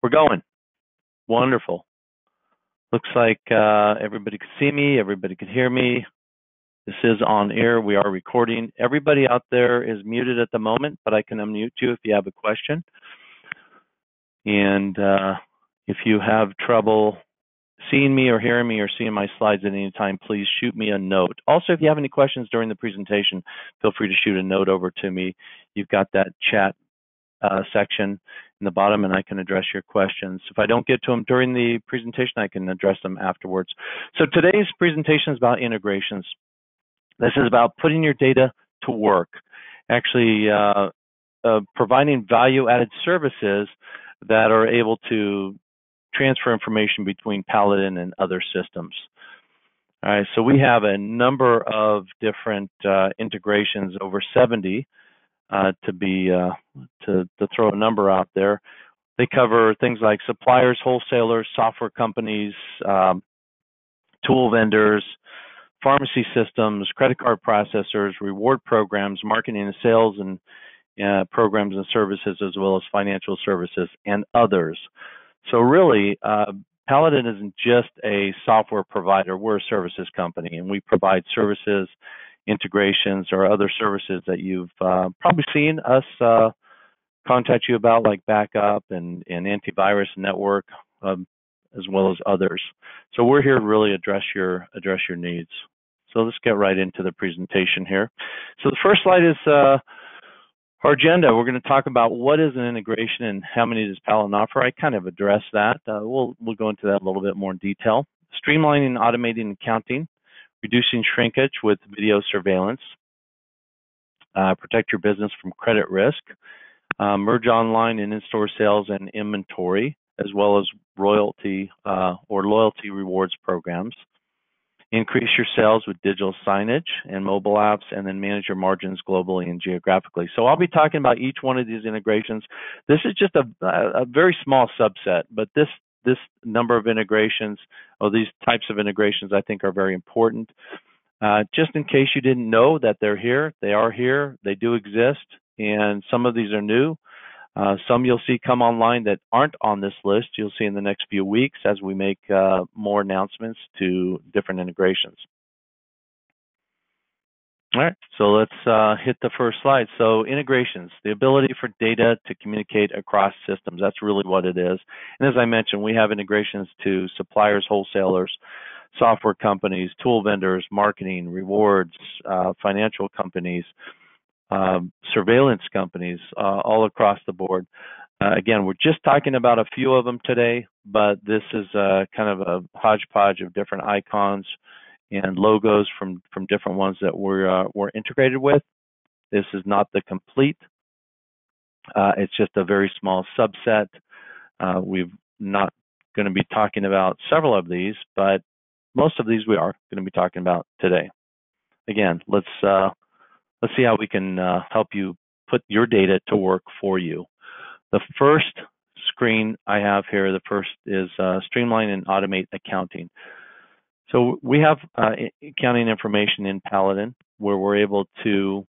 We're going. Wonderful. Looks like everybody could see me, everybody could hear me. This is on air. We are recording. Everybody out there is muted at the moment, but I can unmute you if you have a question. And if you have trouble seeing me or hearing me or seeing my slides at any time, please shoot me a note. Also, if you have any questions during the presentation, feel free to shoot a note over to me. You've got that chat section in the bottom, and I can address your questions. If I don't get to them during the presentation, I can address them afterwards. So today's presentation is about integrations. This is about putting your data to work, actually providing value-added services that are able to transfer information between Paladin and other systems. All right, so we have a number of different integrations, over 70 to throw a number out there. They cover things like suppliers, wholesalers, software companies, tool vendors, pharmacy systems, credit card processors, reward programs, marketing and sales and programs and services, as well as financial services and others. So really, Paladin isn't just a software provider. We're a services company, and we provide services, integrations, or other services that you've probably seen us contact you about, like backup and antivirus network, as well as others. So we're here to really address your needs. So let's get right into the presentation here. So the first slide is our agenda. We're going to talk about what is an integration and how many does Paladin offer. I kind of addressed that. We'll go into that a little bit more in detail. Streamlining and automating accounting, reducing shrinkage with video surveillance, protect your business from credit risk, merge online and in-store sales and inventory, as well as royalty or loyalty rewards programs. Increase your sales with digital signage and mobile apps, and then manage your margins globally and geographically. So I'll be talking about each one of these integrations. This is just a very small subset, but this number of integrations, or these types of integrations, I think are very important. Just in case you didn't know that they're here, they are here, they do exist, and some of these are new. Some you'll see come online that aren't on this list. You'll see in the next few weeks as we make more announcements to different integrations. All right, so let's hit the first slide. So integrations, the ability for data to communicate across systems. That's really what it is. And as I mentioned, we have integrations to suppliers, wholesalers, software companies, tool vendors, marketing, rewards, financial companies, surveillance companies, all across the board. Again, we're just talking about a few of them today, but this is kind of a hodgepodge of different icons and logos from different ones that we're integrated with. This is not the complete. It's just a very small subset. We're not going to be talking about several of these, but most of these we are going to be talking about today. Again, let's see how we can help you put your data to work for you. The first screen I have here, the first is Streamline and Automate Accounting. So we have accounting information in Paladin where we're able to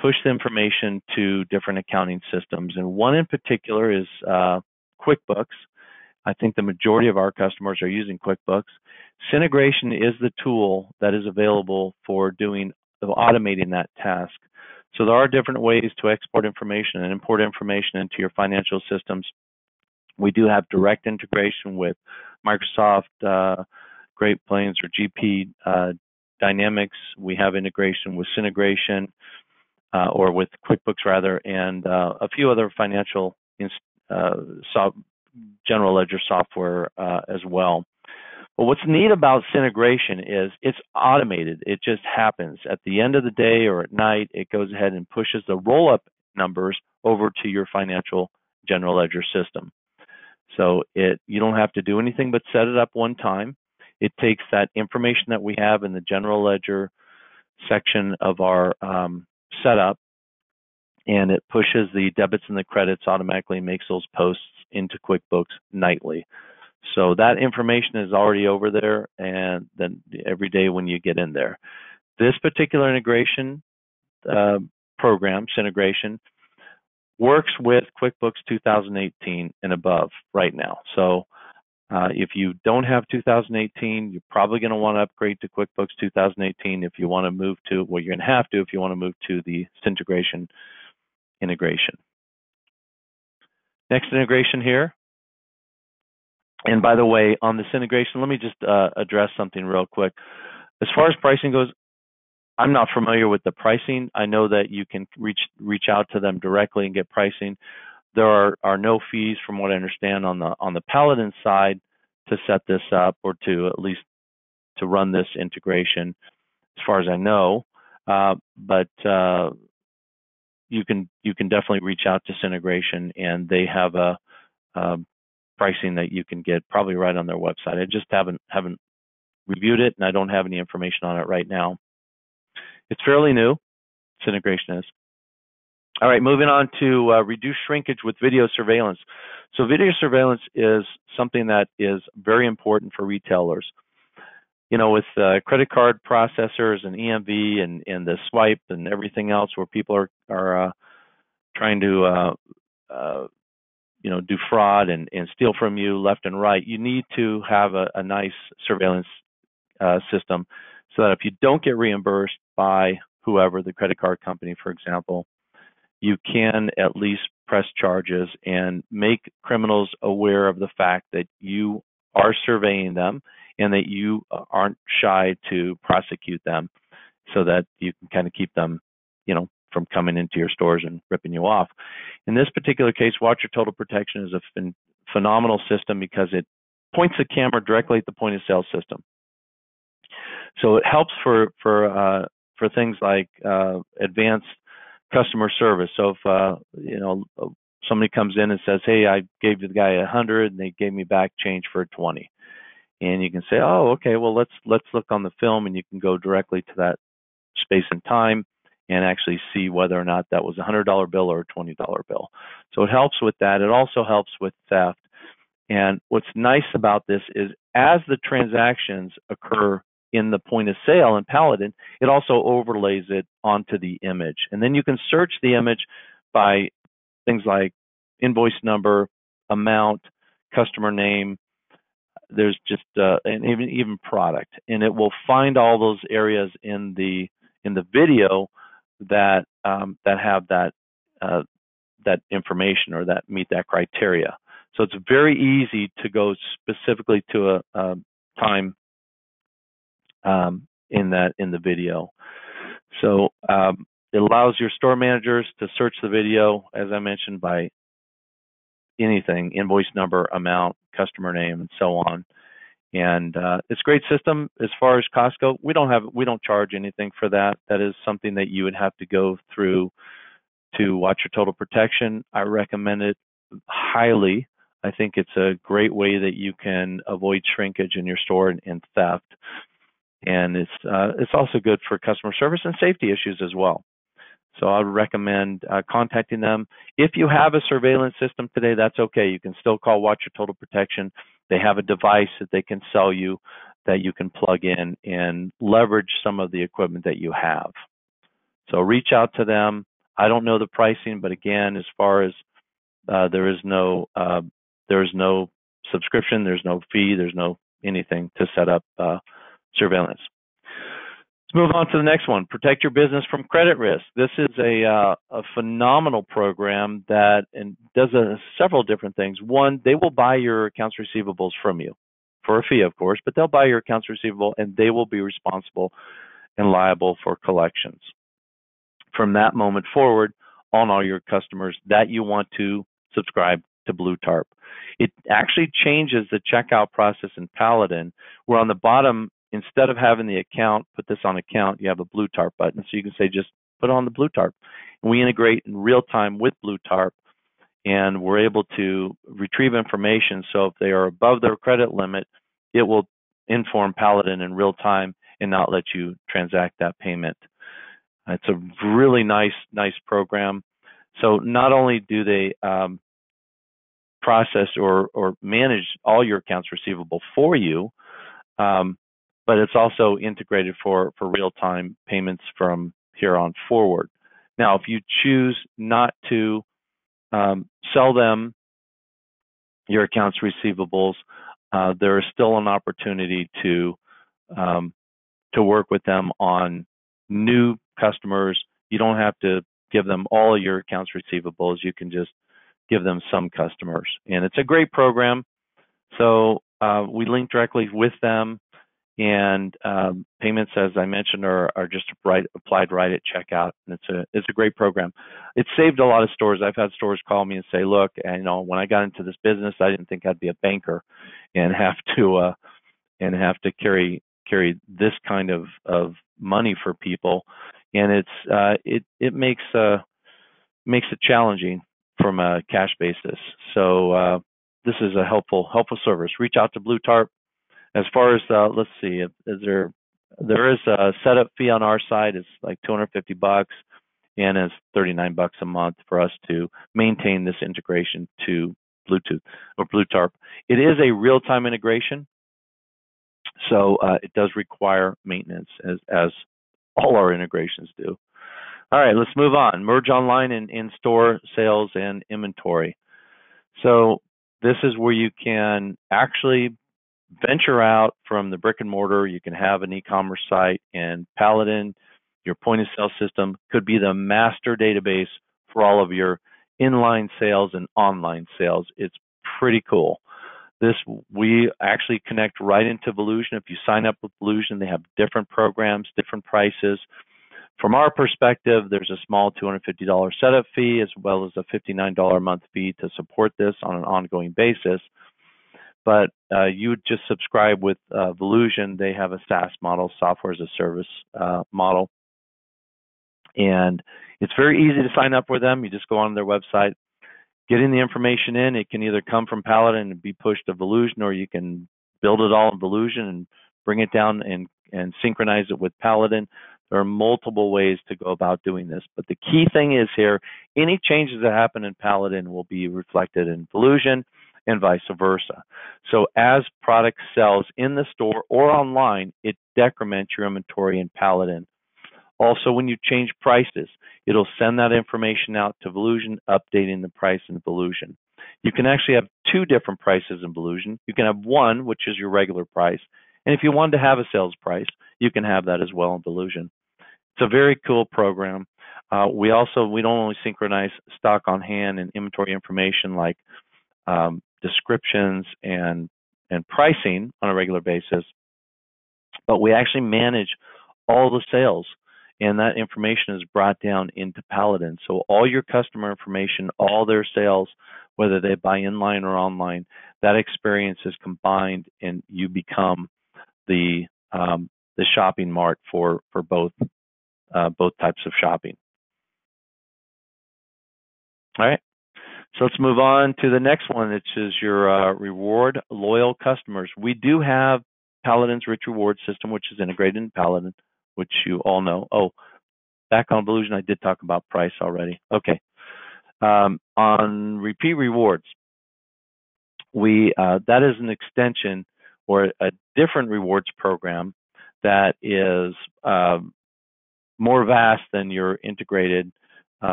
push the information to different accounting systems. And one in particular is QuickBooks. I think the majority of our customers are using QuickBooks. Syntegration is the tool that is available for automating that task. So there are different ways to export information and import information into your financial systems. We do have direct integration with Microsoft, Great Plains, or GP Dynamics. We have integration with Syntegration, or with QuickBooks rather, and a few other financial general ledger software as well. But what's neat about Syntegration is it's automated. It just happens. At the end of the day or at night, it goes ahead and pushes the roll-up numbers over to your financial general ledger system. So you don't have to do anything but set it up one time. It takes that information that we have in the general ledger section of our setup, and it pushes the debits and the credits automatically and makes those posts into QuickBooks nightly. So that information is already over there, and then every day when you get in there. This particular integration program, Syntegration, works with QuickBooks 2018 and above right now. So if you don't have 2018, you're probably going to want to upgrade to QuickBooks 2018. If you want to move to, well, you're going to have to if you want to move to the integration. Next integration here. And by the way, on this integration, let me just address something real quick. As far as pricing goes, I'm not familiar with the pricing. I know that you can reach out to them directly and get pricing. There are no fees, from what I understand, on the Paladin side to set this up, or to at least to run this integration, as far as I know. But you can definitely reach out to Integration, and they have a pricing that you can get probably right on their website. I just haven't reviewed it, and I don't have any information on it right now. It's fairly new. Integration is. All right, moving on to reduce shrinkage with video surveillance. So video surveillance is something that is very important for retailers. You know, with credit card processors and EMV and the swipe and everything else, where people are trying to you know, do fraud and steal from you left and right, you need to have a nice surveillance system, so that if you don't get reimbursed by whoever, the credit card company, for example, you can at least press charges and make criminals aware of the fact that you are surveying them and that you aren't shy to prosecute them, so that you can kind of keep them, you know, from coming into your stores and ripping you off. In this particular case, Watch Your Total Protection is a phenomenal system because it points the camera directly at the point of sale system. So it helps for things like advanced customer service. So if you know, somebody comes in and says, "Hey, I gave the guy 100 and they gave me back change for 20," and you can say, "Oh, okay, well let's look on the film," and you can go directly to that space and time and actually see whether or not that was a $100 bill or a $20 bill. So it helps with that. It also helps with theft. And what's nice about this is, as the transactions occur in the point of sale in Paladin, it also overlays it onto the image. And then you can search the image by things like invoice number, amount, customer name. There's just and even product, and it will find all those areas in the video that that have that that information, or that meet that criteria. So it's very easy to go specifically to a time in the video. So it allows your store managers to search the video, as I mentioned, by anything: invoice number, amount, customer name, and so on. And it's a great system. As far as cost go, we don't charge anything for that. That is something that you would have to go through to Watch Your Total Protection. I recommend it highly. I think it's a great way that you can avoid shrinkage in your store and theft. And it's also good for customer service and safety issues as well. So I would recommend contacting them. If you have a surveillance system today, that's okay. You can still call Watch Your Total Protection. They have a device that they can sell you that you can plug in and leverage some of the equipment that you have. So reach out to them. I don't know the pricing, but again, as far as there is no subscription, there's no fee, there's no anything to set up surveillance. Let's move on to the next one. Protect your business from credit risk. This is a phenomenal program that does several different things. One, they will buy your accounts receivables from you for a fee, of course, but they'll buy your accounts receivable and they will be responsible and liable for collections from that moment forward on all your customers that you want to subscribe to Blue Tarp. It actually changes the checkout process in Paladin, where on the bottom, instead of having the account, put this on account, you have a Blue Tarp button. So you can say, just put on the Blue Tarp. And we integrate in real time with Blue Tarp, and we're able to retrieve information. So if they are above their credit limit, it will inform Paladin in real time and not let you transact that payment. It's a really nice program. So not only do they process or manage all your accounts receivable for you, but it's also integrated for real-time payments from here on forward. Now, if you choose not to sell them your accounts receivables, there is still an opportunity to work with them on new customers. You don't have to give them all of your accounts receivables. You can just give them some customers. And it's a great program. So we link directly with them, and payments, as I mentioned, are just applied right at checkout. And it's a great program. It's saved a lot of stores. I've had stores call me and say, look, when I got into this business, I didn't think I'd be a banker and have to carry this kind of money for people. And it makes it challenging from a cash basis. So this is a helpful service. Reach out to Blue Tarp. As far as let's see, there is a setup fee on our side. It's like $250, and it's $39 a month for us to maintain this integration to Bluetooth or Blue Tarp. It is a real-time integration, so it does require maintenance, as all our integrations do. All right, let's move on. Merge online and in-store sales and inventory. So this is where you can actually venture out from the brick and mortar. You can have an e-commerce site, and Paladin, your point of sale system, could be the master database for all of your inline sales and online sales. It's pretty cool. We actually connect right into Volusion. If you sign up with Volusion, they have different programs, different prices. From our perspective, there's a small $250 setup fee, as well as a $59 a month fee to support this on an ongoing basis. But you would just subscribe with Volusion. They have a SaaS model, software as a service model. And it's very easy to sign up with them. You just go on their website, get in the information in. It can either come from Paladin and be pushed to Volusion, or you can build it all in Volusion and bring it down and synchronize it with Paladin. There are multiple ways to go about doing this. But the key thing is here, any changes that happen in Paladin will be reflected in Volusion, and vice versa. So as product sells in the store or online, it decrements your inventory in Paladin. Also, when you change prices, it'll send that information out to Volusion, updating the price in Volusion. You can actually have two different prices in Volusion. You can have one, which is your regular price. And if you wanted to have a sales price, you can have that as well in Volusion. It's a very cool program. We don't only synchronize stock on hand and inventory information like descriptions and pricing on a regular basis, but we actually manage all the sales, and that information is brought down into Paladin. So all your customer information, all their sales, whether they buy inline or online, that experience is combined, and you become the shopping mart for both types of shopping. All right. So let's move on to the next one, which is your reward loyal customers. We do have Paladin's Rich Reward system, which is integrated in Paladin, which you all know. Oh, back on Volusion, I did talk about price already. Okay. On Repeat Rewards, that is an extension or a different rewards program that is more vast than your integrated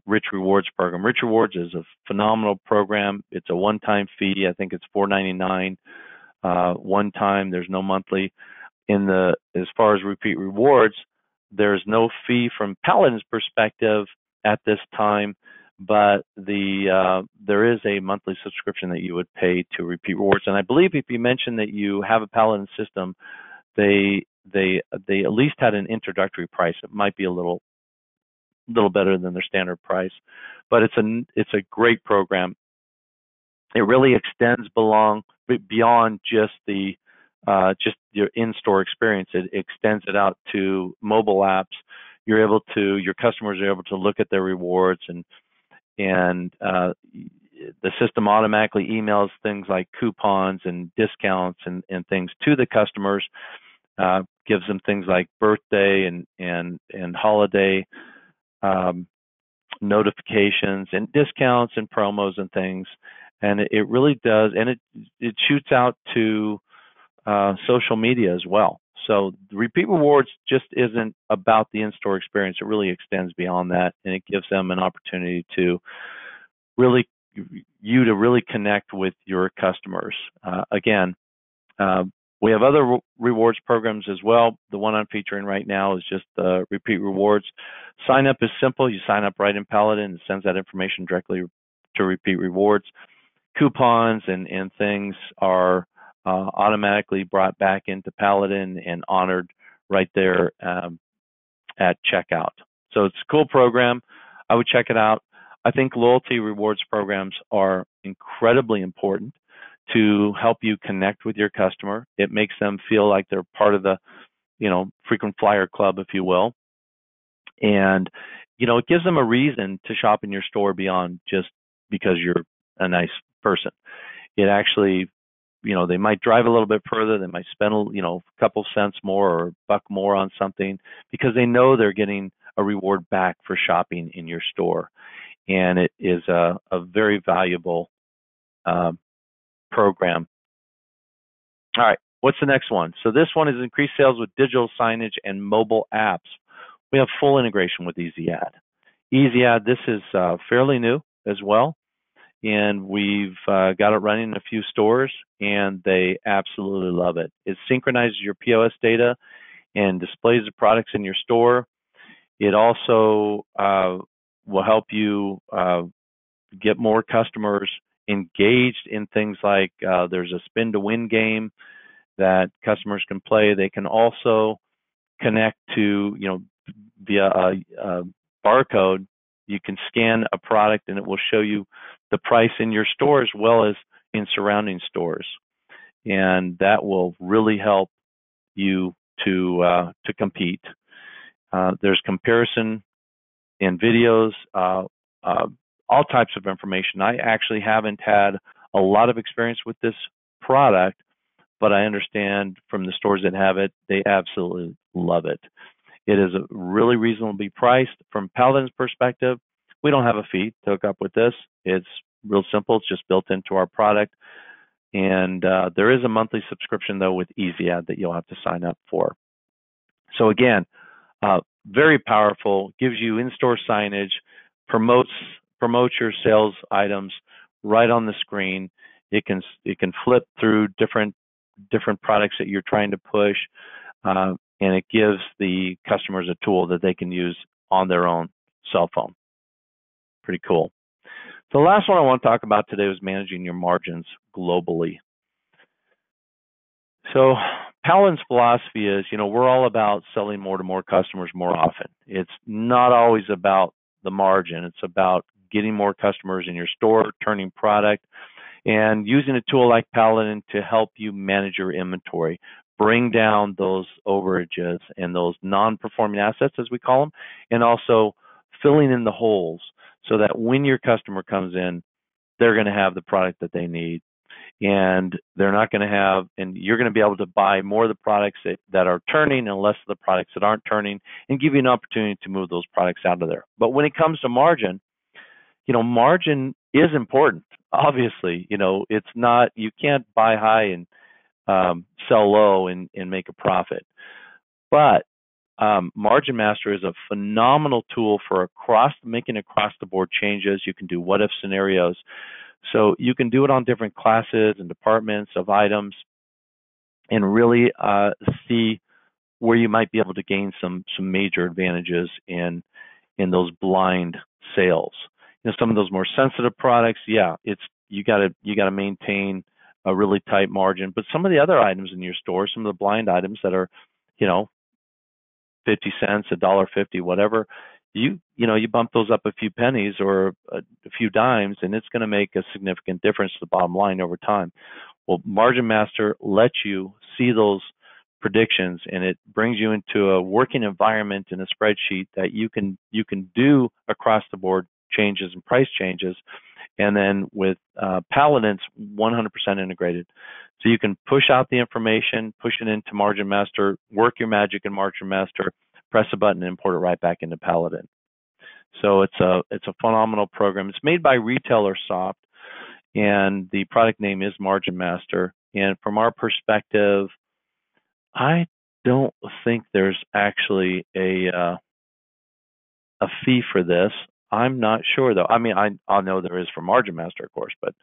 Rich Rewards program. Rich Rewards is a phenomenal program. It's a one-time fee. I think it's $4.99 one time. There's no monthly. As far as Repeat Rewards, there's no fee from Paladin's perspective at this time, but there is a monthly subscription that you would pay to Repeat Rewards. And I believe if you mention that you have a Paladin system, they at least had an introductory price. It might be a little better than their standard price, but it's a great program. It really extends beyond just your in-store experience. It extends it out to mobile apps. Your customers are able to look at their rewards, and the system automatically emails things like coupons and discounts and things to the customers. Gives them things like birthday and holiday notifications and discounts and promos and things, and it really does, and it shoots out to social media as well. So the Repeat Rewards just isn't about the in-store experience. It really extends beyond that, and it gives them an opportunity to really you to really connect with your customers. Again, we have other rewards programs as well. The one I'm featuring right now is just repeat rewards. Sign up is simple. You sign up right in Paladin. It sends that information directly to repeat rewards. Coupons and things are automatically brought back into Paladin and honored right there at checkout. So it's a cool program. I would check it out. I think loyalty rewards programs are incredibly important to help you connect with your customer. It makes them feel like they're part of the, frequent flyer club, if you will. And, it gives them a reason to shop in your store beyond just because you're a nice person. It actually, they might drive a little bit further. They might spend, a couple cents more or a buck more on something because they know they're getting a reward back for shopping in your store. And it is a very valuable program. All right, what's the next one? So this one is increased sales with digital signage and mobile apps. We have full integration with EasyAd. EasyAd, this is fairly new as well, and we've got it running in a few stores, and they absolutely love it. It synchronizes your POS data and displays the products in your store. It also will help you get more customers engaged in things like there's a spin to win game that customers can play. They can also connect to, via a barcode. You can scan a product and it will show you the price in your store as well as in surrounding stores. And that will really help you to compete. There's comparison in videos, all types of information. I actually haven't had a lot of experience with this product, but I understand from the stores that have it, they absolutely love it. It is really reasonably priced. From Paladin's perspective, we don't have a fee to hook up with this. It's real simple. It's just built into our product. And there is a monthly subscription, though, with EasyAd that you'll have to sign up for. So again, very powerful, gives you in-store signage, promotes your sales items right on the screen. It can flip through different products that you're trying to push, and it gives the customers a tool that they can use on their own cell phone. Pretty cool. The last one I want to talk about today was managing your margins globally. So Paladin's philosophy is, we're all about selling more to more customers more often. It's not always about the margin. It's about getting more customers in your store, turning product, and using a tool like Paladin to help you manage your inventory, bring down those overages and those non-performing assets, as we call them, and also filling in the holes so that when your customer comes in, they're going to have the product that they need. And they're not going to have, and you're going to be able to buy more of the products that are turning and less of the products that aren't turning, and give you an opportunity to move those products out of there. But when it comes to margin, margin is important. Obviously, it's not, you can't buy high and sell low and make a profit. But Margin Master is a phenomenal tool for making across the board changes. You can do what if scenarios. So you can do it on different classes and departments of items and really see where you might be able to gain some major advantages in those blind sales. Some of those more sensitive products, you got to maintain a really tight margin. But some of the other items in your store, some of the blind items that are, 50 cents, $1.50, whatever, you bump those up a few pennies or a few dimes, and it's going to make a significant difference to the bottom line over time. Well, Margin Master lets you see those predictions, and it brings you into a working environment in a spreadsheet that you can do across the board changes and price changes. And then with Paladin, it's 100% integrated. So you can push out the information, push it into Margin Master, work your magic in Margin Master, press a button, and import it right back into Paladin. So it's a phenomenal program. It's made by Retailer Soft, and the product name is Margin Master. And from our perspective, I don't think there's actually a fee for this. I'm not sure though. I mean, I know there is for Margin Master, of course, but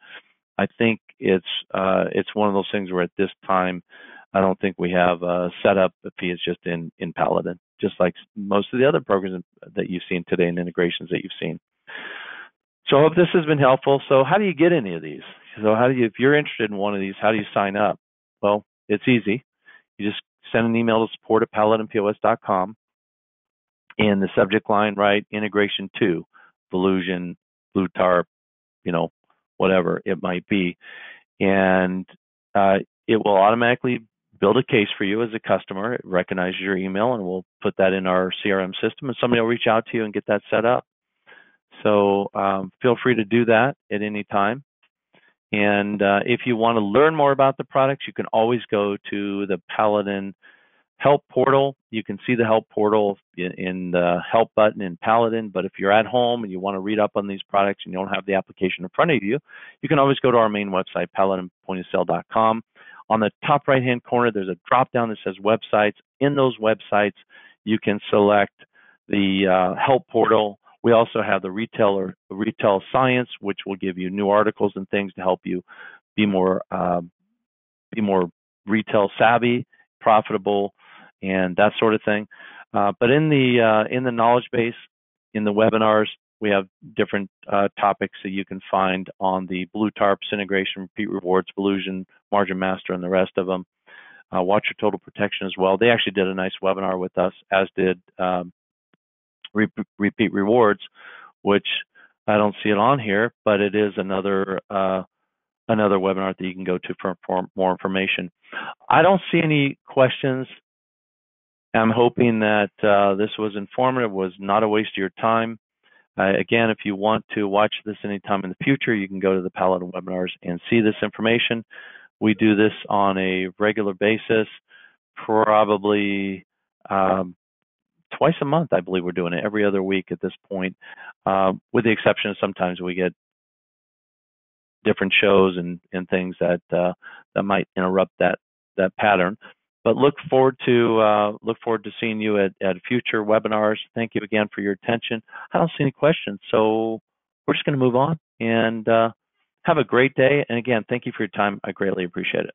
I think it's one of those things where at this time, I don't think we have a setup fee. It's just in Paladin, just like most of the other programs that you've seen today and integrations that you've seen. So I hope this has been helpful. So how do you get any of these? So if you're interested in one of these, how do you sign up? Well, it's easy. You just send an email to support@paladinpos.com. In the subject line, write integration to Volusion, Blue Tarp, whatever it might be. And it will automatically build a case for you as a customer. It recognizes your email, and we'll put that in our CRM system, and somebody will reach out to you and get that set up. So feel free to do that at any time. And if you want to learn more about the products, you can always go to the Paladin Help portal. You can see the Help portal in the Help button in Paladin, but if you're at home and you want to read up on these products and you don't have the application in front of you, you can always go to our main website, paladinpointofsale.com. On the top right-hand corner, there's a drop-down that says websites. In those websites, you can select the Help portal. We also have the Retail Science, which will give you new articles and things to help you be more retail savvy, profitable, and that sort of thing. But in the knowledge base, in the webinars, we have different topics that you can find on the Blue Tarps, integration, repeat rewards, Volusion, Margin Master, and the rest of them. Watch Your Total Protection as well. They actually did a nice webinar with us, as did Repeat Rewards, which I don't see it on here, but it is another webinar that you can go to for more information. I don't see any questions. I'm hoping that this was informative, was not a waste of your time. Again, if you want to watch this anytime in the future, you can go to the Paladin webinars and see this information. We do this on a regular basis, probably twice a month. I believe we're doing it every other week at this point, with the exception of sometimes we get different shows and things that might interrupt that pattern. But look forward to seeing you at future webinars. Thank you again for your attention. I don't see any questions, so we're just going to move on and have a great day. And again, thank you for your time. I greatly appreciate it.